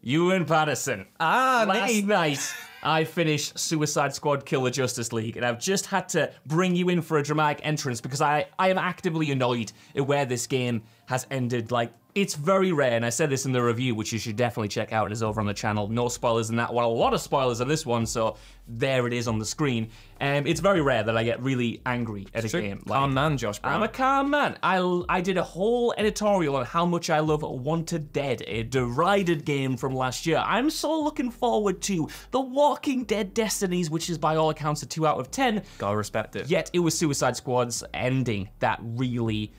Ewan Patterson. Last night, I finished Suicide Squad Kill the Justice League, and I've just had to bring you in for a dramatic entrance because I am actively annoyed at where this game has ended. Like, it's very rare, and I said this in the review, which you should definitely check out. It is over on the channel. No spoilers in that one. A lot of spoilers on this one, so there it is on the screen. It's very rare that I get really angry at a game. Calm man, Josh Brown. I'm a calm man. I did a whole editorial on how much I love Wanted Dead, a derided game from last year. I'm so looking forward to The Walking Dead Destinies, which is by all accounts a 2 out of 10. Gotta respect it. Yet it was Suicide Squad's ending that really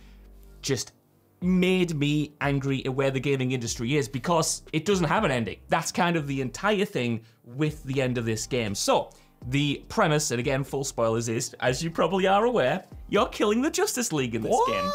just made me angry at where the gaming industry is because it doesn't have an ending. That's kind of the entire thing with the end of this game. So, the premise, and again, full spoilers, is, as you probably are aware, you're killing the Justice League in this game.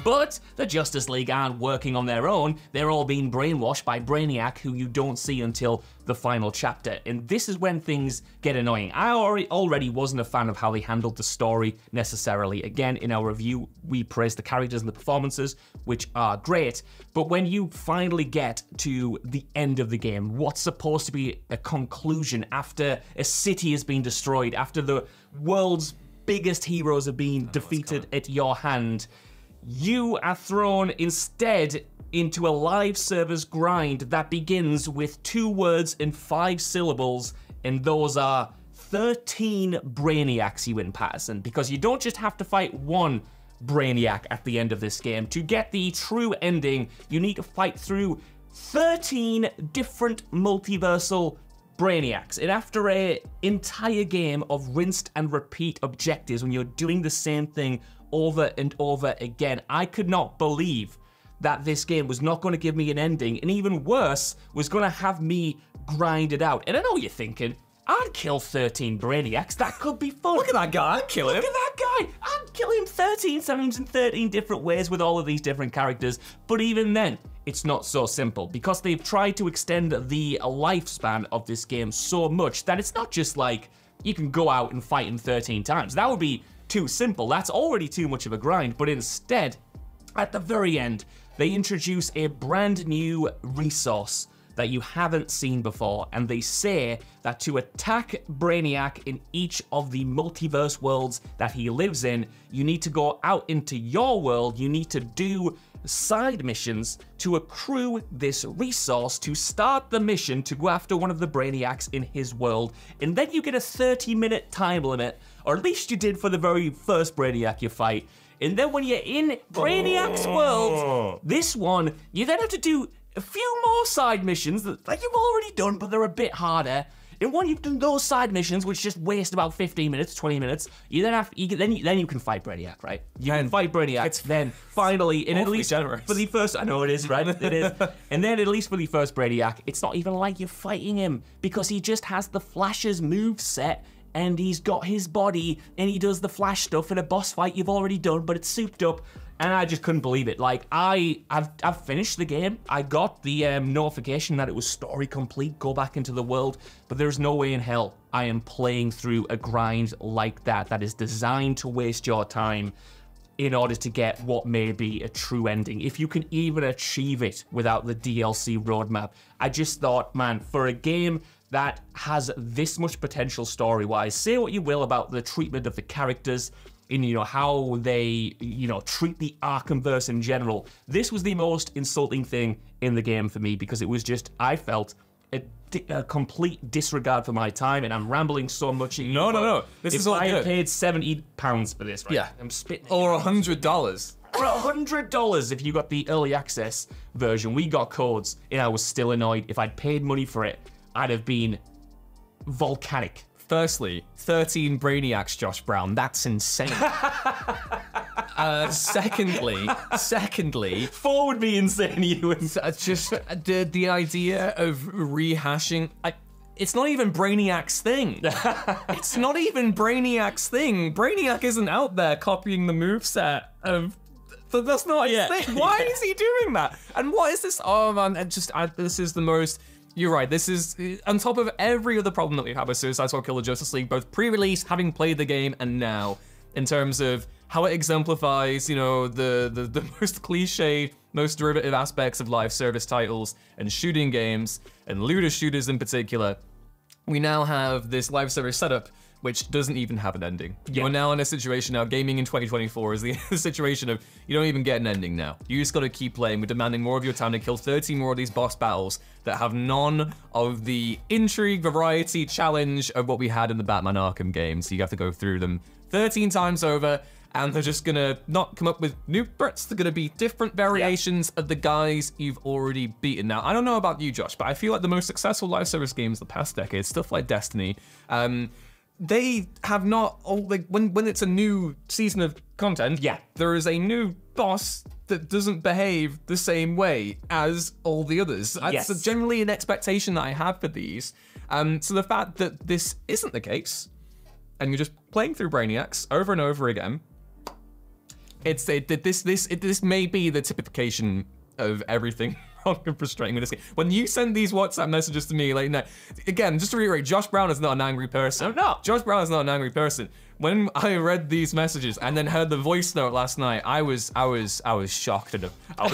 But the Justice League aren't working on their own. They're all being brainwashed by Brainiac, who you don't see until the final chapter. And this is when things get annoying. I already wasn't a fan of how they handled the story necessarily. Again, in our review, we praised the characters and the performances, which are great. But when you finally get to the end of the game, what's supposed to be a conclusion after a city has been destroyed, after the world's biggest heroes are being defeated at your hand, you are thrown instead into a live service grind that begins with 2 words and 5 syllables, and those are 13 Brainiacs, Ewan Patterson, because you don't just have to fight one Brainiac at the end of this game. To get the true ending, you need to fight through 13 different multiversal Brainiacs. And after an entire game of rinsed and repeat objectives, when you're doing the same thing over and over again, I could not believe that this game was not going to give me an ending, and even worse, was going to have me grind it out. And I know you're thinking, I'd kill 13 Brainiacs, that could be fun. Look at that guy, I'd kill him. Look at that guy, I'd kill him 13 times in 13 different ways with all of these different characters. But even then, it's not so simple, because they've tried to extend the lifespan of this game so much that it's not just like, you can go out and fight him 13 times. That would be too simple. That's already too much of a grind. But instead, at the very end, they introduce a brand new resource that you haven't seen before, and they say that to attack Brainiac in each of the multiverse worlds that he lives in, you need to go out into your world, you need to do side missions to accrue this resource to start the mission to go after one of the Brainiacs in his world, and then you get a 30-minute time limit, or at least you did for the very first Brainiac you fight. And then when you're in Brainiac's world, this one, you then have to do a few more side missions that you've already done, but they're a bit harder. And when you've done those side missions, which just waste about 15 minutes, 20 minutes, you then then you can fight Brainiac, right? You can fight Brainiac. It's then finally, and at least generous. for the first, I know it is, right? It is. And then at least for the first Brainiac, it's not even like you're fighting him, because he just has the Flash's move set, and he's got his body, and he does the Flash stuff in a boss fight you've already done, but it's souped up. And I just couldn't believe it. Like, I've finished the game. I got the notification that it was story complete, go back into the world, but there's no way in hell I am playing through a grind like that is designed to waste your time in order to get what may be a true ending, if you can even achieve it without the DLC roadmap. I just thought, man, for a game that has this much potential story-wise, say what you will about the treatment of the characters, in, you know, how they, you know, treat the Arkhamverse in general. This was the most insulting thing in the game for me, because it was just, I felt, a complete disregard for my time, and I'm rambling so much. No. This is all good. If I had paid £70 for this, right? Yeah. I'm spitting. Or $100. For $100 if you got the early access version. We got codes, and I was still annoyed. If I'd paid money for it, I'd have been volcanic. Firstly, 13 Brainiacs, Josh Brown. That's insane. Secondly, 4 would be insane, Ewan. Just the idea of rehashing. It's not even Brainiac's thing. It's not even Brainiac's thing. Brainiac isn't out there copying the moveset of. That's not his thing. Why is he doing that? And what is this? Oh man, this is the most. You're right, this is, on top of every other problem that we've had with Suicide Squad Kill the Justice League, both pre-release, having played the game, and now, in terms of how it exemplifies, you know, the most cliched most derivative aspects of live service titles and shooting games, and looter shooters in particular, we now have this live service setup which doesn't even have an ending. Yeah. You're now in a situation now, gaming in 2024 is the situation of you don't even get an ending now. You just gotta keep playing. We're demanding more of your time to kill 30 more of these boss battles that have none of the intrigue, variety, challenge of what we had in the Batman Arkham games. So you have to go through them 13 times over, and they're just gonna not come up with new threats. They're gonna be different variations of the guys you've already beaten. Now, I don't know about you, Josh, but I feel like the most successful live service games the past decade, stuff like Destiny, they have not, like, when it's a new season of content, there is a new boss that doesn't behave the same way as all the others. That's generally an expectation that I have for these. So the fact that this isn't the case, and you're just playing through Brainiacs over and over again, this may be the typification of everything wrong and frustrating with this game. When you send these WhatsApp messages to me, like, no, again, just to reiterate, Josh Brown is not an angry person. I'm not. Josh Brown is not an angry person. When I read these messages and then heard the voice note last night, I was shocked at it. I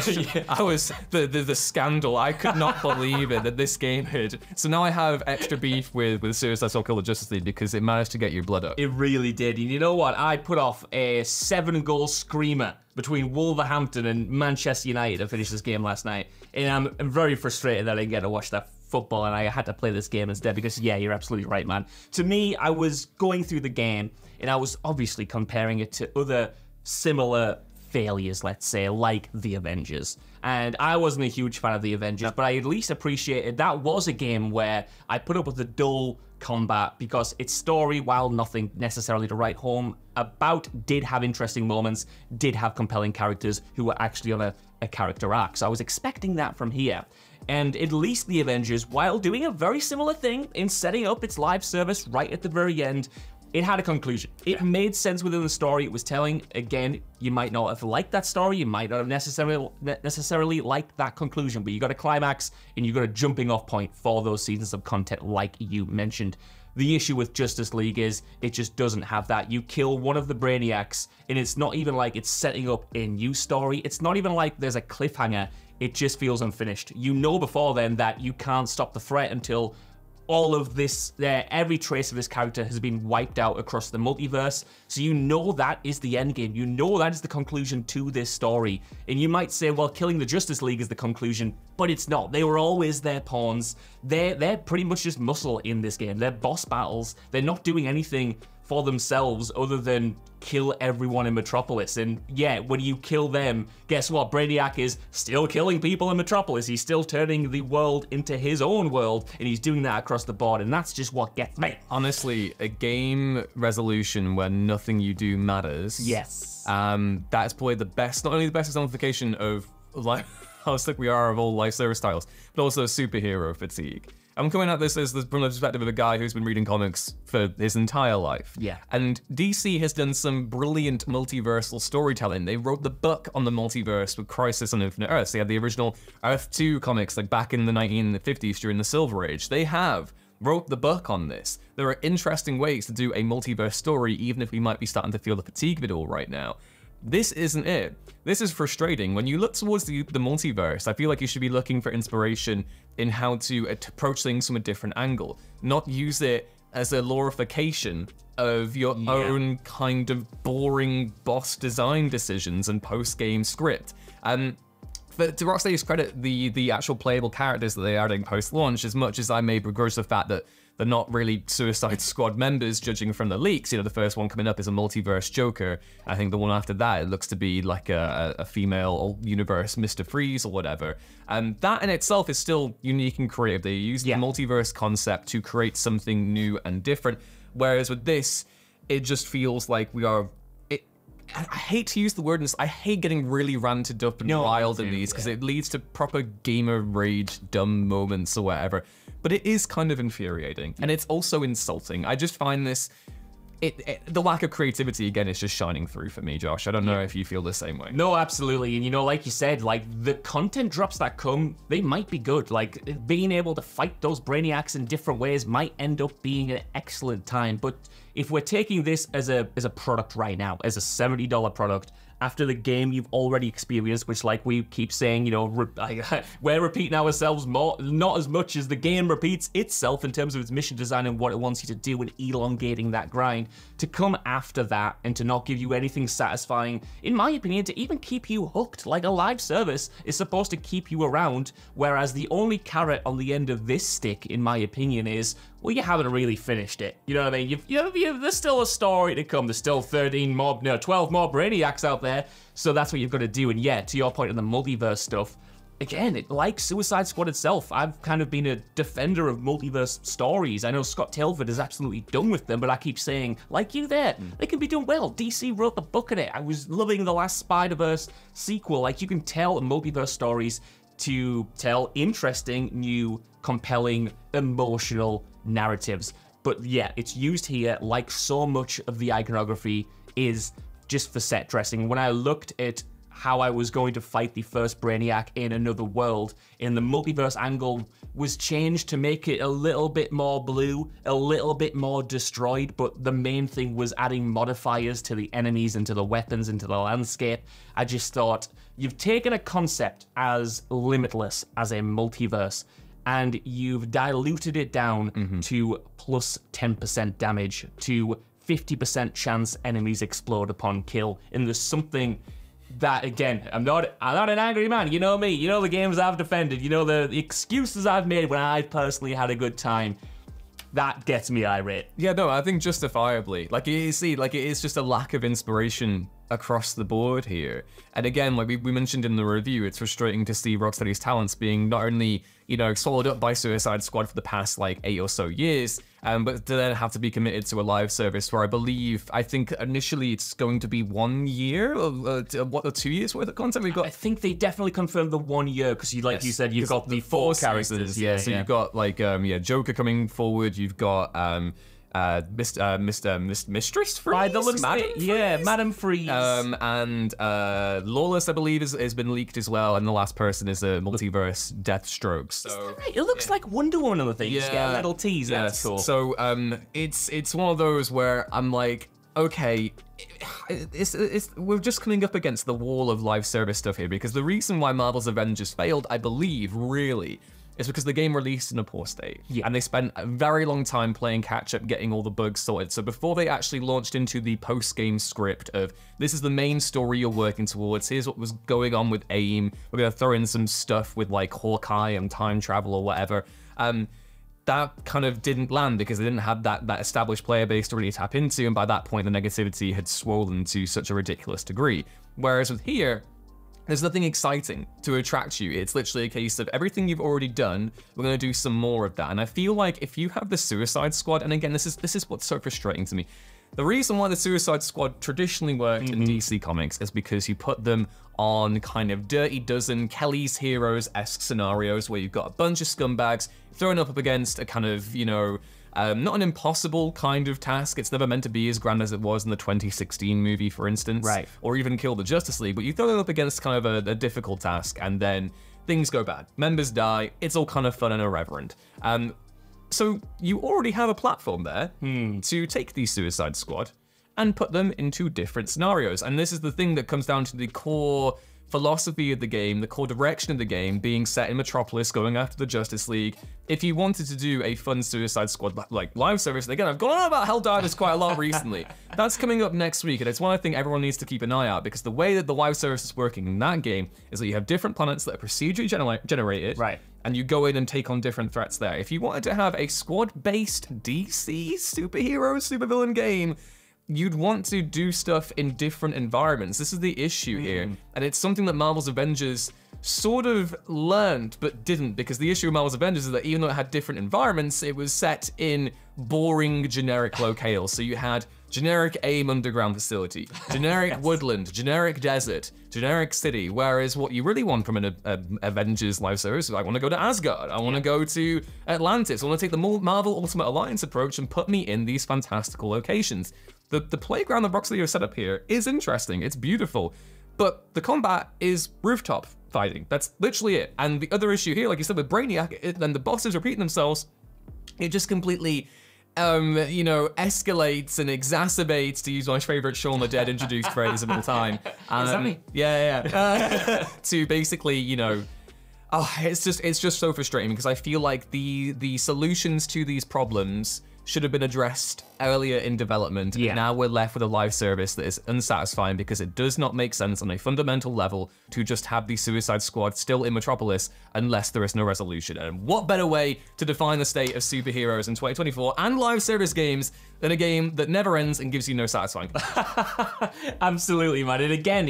was the scandal. I could not believe it that this game had. So now I have extra beef with Suicide Squad Kill the Justice League because it managed to get your blood up. It really did. And you know what? I put off a 7-goal screamer between Wolverhampton and Manchester United to finish this game last night. And I'm very frustrated that I didn't get to watch that football and I had to play this game instead because, yeah, you're absolutely right, man. To me, I was going through the game and I was obviously comparing it to other similar failures, let's say, like The Avengers. And I wasn't a huge fan of The Avengers, but I at least appreciated that was a game where I put up with the dull combat because its story, while nothing necessarily to write home about, did have interesting moments, did have compelling characters who were actually on a character arc. So I was expecting that from here. And at least The Avengers, while doing a very similar thing in setting up its live service right at the very end, it had a conclusion. It made sense within the story it was telling. Again, you might not have liked that story, you might not have necessarily liked that conclusion, but you got a climax and you got a jumping off point for those seasons of content like you mentioned. The issue with Justice League is it just doesn't have that. You kill one of the Brainiacs and it's not even like it's setting up a new story. It's not even like there's a cliffhanger. It just feels unfinished. You know before then that you can't stop the threat until all of this, every trace of this character has been wiped out across the multiverse. So you know that is the end game. You know that is the conclusion to this story. And you might say, well, killing the Justice League is the conclusion, but it's not. They were always their pawns. They're pretty much just muscle in this game. They're boss battles. They're not doing anything for themselves other than kill everyone in Metropolis. And yeah, when you kill them, guess what? Brainiac is still killing people in Metropolis. He's still turning the world into his own world, and he's doing that across the board, and that's just what gets me. Honestly, a game resolution where nothing you do matters. Yes. That's probably the best, not only the best exemplification of like how sick we are of all live service titles, but also superhero fatigue. I'm coming at this from the perspective of a guy who's been reading comics for his entire life. Yeah. And DC has done some brilliant multiversal storytelling. They wrote the book on the multiverse with Crisis on Infinite Earths. They had the original Earth 2 comics, like back in the 1950s during the Silver Age. They wrote the book on this. There are interesting ways to do a multiverse story, even if we might be starting to feel the fatigue of it all right now. This isn't it. This is frustrating. When you look towards the multiverse, I feel like you should be looking for inspiration in how to approach things from a different angle, not use it as a glorification of your own kind of boring boss design decisions and post-game script. But to Rocksteady's credit, the actual playable characters that they are adding post-launch, as much as I may begrudge the fact that they're not really Suicide Squad members, judging from the leaks. You know, the first one coming up is a multiverse Joker. I think the one after that, it looks to be like a female universe Mr. Freeze or whatever. And that in itself is still unique and creative. They use the multiverse concept to create something new and different. Whereas with this, it just feels like we are... I hate to use the word, I hate getting really ranted up and wild in these because it leads to proper gamer rage, dumb moments or whatever. But it is kind of infuriating, and it's also insulting. I just find this, the lack of creativity, again, is just shining through for me, Josh. I don't know if you feel the same way. No, absolutely. And you know, like you said, like the content drops that come, they might be good. Like being able to fight those Brainiacs in different ways might end up being an excellent time. But if we're taking this as a product right now, as a $70 product, after the game you've already experienced, which, like we keep saying, you know, we're repeating ourselves more, not as much as the game repeats itself in terms of its mission design and what it wants you to do and elongating that grind, to come after that and to not give you anything satisfying, in my opinion, to even keep you hooked. Like, a live service is supposed to keep you around, whereas the only carrot on the end of this stick, in my opinion, is, well, you haven't really finished it. You know what I mean? There's still a story to come. There's still 12 more Brainiacs out there, so that's what you've got to do. And yeah, to your point on the multiverse stuff, again, like Suicide Squad itself, I've kind of been a defender of multiverse stories. I know Scott Tilford is absolutely done with them, but I keep saying, like you there, they can be done well. DC wrote the book in it. I was loving the last Spider-Verse sequel. Like, you can tell multiverse stories to tell interesting, new, compelling, emotional narratives. But yeah, it's used here, like so much of the iconography is just for set dressing. When I looked at how I was going to fight the first Brainiac in another world, and the multiverse angle was changed to make it a little bit more blue, a little bit more destroyed, but the main thing was adding modifiers to the enemies and to the weapons and to the landscape. I just thought, you've taken a concept as limitless as a multiverse, and you've diluted it down to plus 10% damage, to 50% chance enemies explode upon kill. And there's something that, again, I'm not an angry man. You know me. You know the games I've defended. You know the excuses I've made when I personally had a good time. That gets me irate. Yeah, no, I think justifiably. Like, you see, like, it is just a lack of inspiration across the board here. And again, like we mentioned in the review, it's frustrating to see Rocksteady's talents being not only, you know, swallowed up by Suicide Squad for the past, like, 8 or so years, but to then have to be committed to a live service where I think initially it's going to be 1 year, or 2 years worth of content we've got. I think they definitely confirmed the 1 year, because you said, you've got the 4 characters. Yeah, so you've got, like, Joker coming forward, you've got, Mistress Freeze? By the looks of it, yeah, Madam Freeze. And Lawless, I believe, has been leaked as well, and the last person is a multiverse Deathstroke. So right? It looks like Wonder Woman on the thing. Just get a little tease. Yes. That's cool. So it's one of those where I'm like, okay, we're just coming up against the wall of live service stuff here, because the reason why Marvel's Avengers failed, I believe, really, is because the game released in a poor state. Yeah. And they spent a very long time playing catch-up, getting all the bugs sorted. So before they actually launched into the post-game script of, this is the main story you're working towards, here's what was going on with AIM, we're going to throw in some stuff with, like, Hawkeye and time travel or whatever, that kind of didn't land because they didn't have that established player base to really tap into, and by that point the negativity had swollen to such a ridiculous degree. Whereas with here, there's nothing exciting to attract you. It's literally a case of everything you've already done, we're going to do some more of that. And I feel like if you have the Suicide Squad, and again, this is what's so frustrating to me. The reason why the Suicide Squad traditionally worked in DC Comics is because you put them on kind of Dirty Dozen, Kelly's Heroes-esque scenarios where you've got a bunch of scumbags thrown up against a kind of, you know, not an impossible kind of task. It's never meant to be as grand as it was in the 2016 movie, for instance. Right. Or even Kill the Justice League, but you throw them up against kind of a difficult task, and then things go bad. Members die, it's all kind of fun and irreverent. So you already have a platform there to take the Suicide Squad and put them into different scenarios. And this is the thing that comes down to the core philosophy of the game, the core direction of the game, being set in Metropolis, going after the Justice League. If you wanted to do a fun Suicide Squad like live service, and again, I've gone on about Helldivers quite a lot recently. That's coming up next week, and it's one I think everyone needs to keep an eye out, because the way that the live service is working in that game is that you have different planets that are procedurally generated, right, and you go in and take on different threats there. If you wanted to have a squad-based DC superhero, supervillain game, you'd want to do stuff in different environments. This is the issue here. And it's something that Marvel's Avengers sort of learned, but didn't, because the issue of Marvel's Avengers is that even though it had different environments, it was set in boring, generic locales. So you had generic AIM underground facility, generic woodland, generic desert, generic city, whereas what you really want from an Avengers live service is, I want to go to Asgard, I want to go to Atlantis, I want to take the Marvel Ultimate Alliance approach and put me in these fantastical locations. The playground that Rocksteady have set up here is interesting, it's beautiful, but the combat is rooftop fighting. That's literally it. And the other issue here, like you said with Brainiac, then the bosses repeating themselves, it just completely escalates and exacerbates, to use my favorite Shaun the Dead introduced phrase of all time. Is that me? Yeah. To basically, it's just so frustrating because I feel like the solutions to these problems should have been addressed earlier in development. Yeah. Now we're left with a live service that is unsatisfying because it does not make sense on a fundamental level to just have the Suicide Squad still in Metropolis unless there is no resolution. And what better way to define the state of superheroes in 2024 and live service games than a game that never ends and gives you no satisfying. Absolutely, man. And again,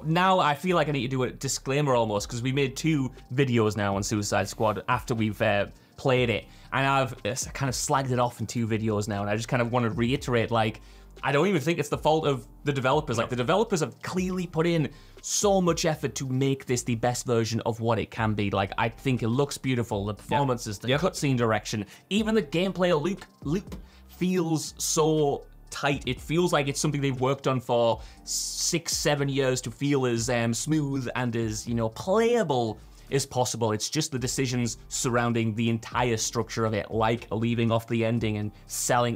now I feel like I need to do a disclaimer almost because we made 2 videos now on Suicide Squad after we've played it, and I've kind of slagged it off in 2 videos now, and I just kind of want to reiterate, like, I don't even think it's the fault of the developers. Like, the developers have clearly put in so much effort to make this the best version of what it can be. Like, I think it looks beautiful, the performances, the cutscene direction, even the gameplay loop feels so tight. It feels like it's something they've worked on for 6-7 years to feel as smooth and as, playable as possible. It's just the decisions surrounding the entire structure of it, like leaving off the ending and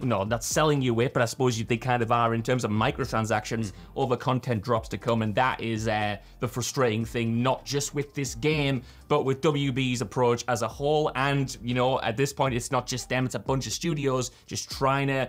not selling you it, but I suppose they kind of are in terms of microtransactions over content drops to come, and that is the frustrating thing, not just with this game, but with WB's approach as a whole. And, at this point, it's not just them, it's a bunch of studios just trying to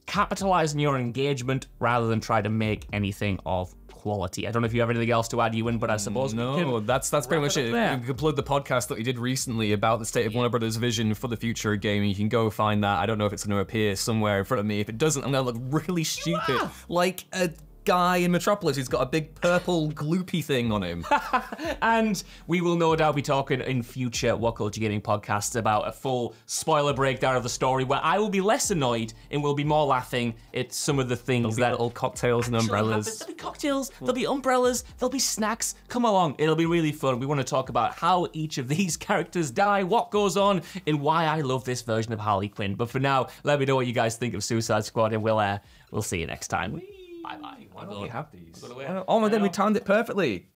capitalize on your engagement rather than try to make anything of quality. I don't know if you have anything else to add, Ewan, but I suppose that's pretty much it. You can plug the podcast that we did recently about the state of Warner Brothers' vision for the future of gaming. You can go find that. I don't know if it's going to appear somewhere in front of me. If it doesn't, I'm going to look really stupid, like a guy in Metropolis who's got a big purple gloopy thing on him. And we will no doubt be talking in future What Culture Gaming podcasts about a full spoiler breakdown of the story, where I will be less annoyed and will be more laughing at some of the things There'll be little cocktails and umbrellas. There'll be cocktails, there'll be umbrellas, there'll be snacks. Come along, it'll be really fun. We want to talk about how each of these characters die, what goes on, and why I love this version of Harley Quinn. But for now, let me know what you guys think of Suicide Squad, and we'll see you next time. Bye-bye. Why don't we have these? Oh my god, we timed it perfectly.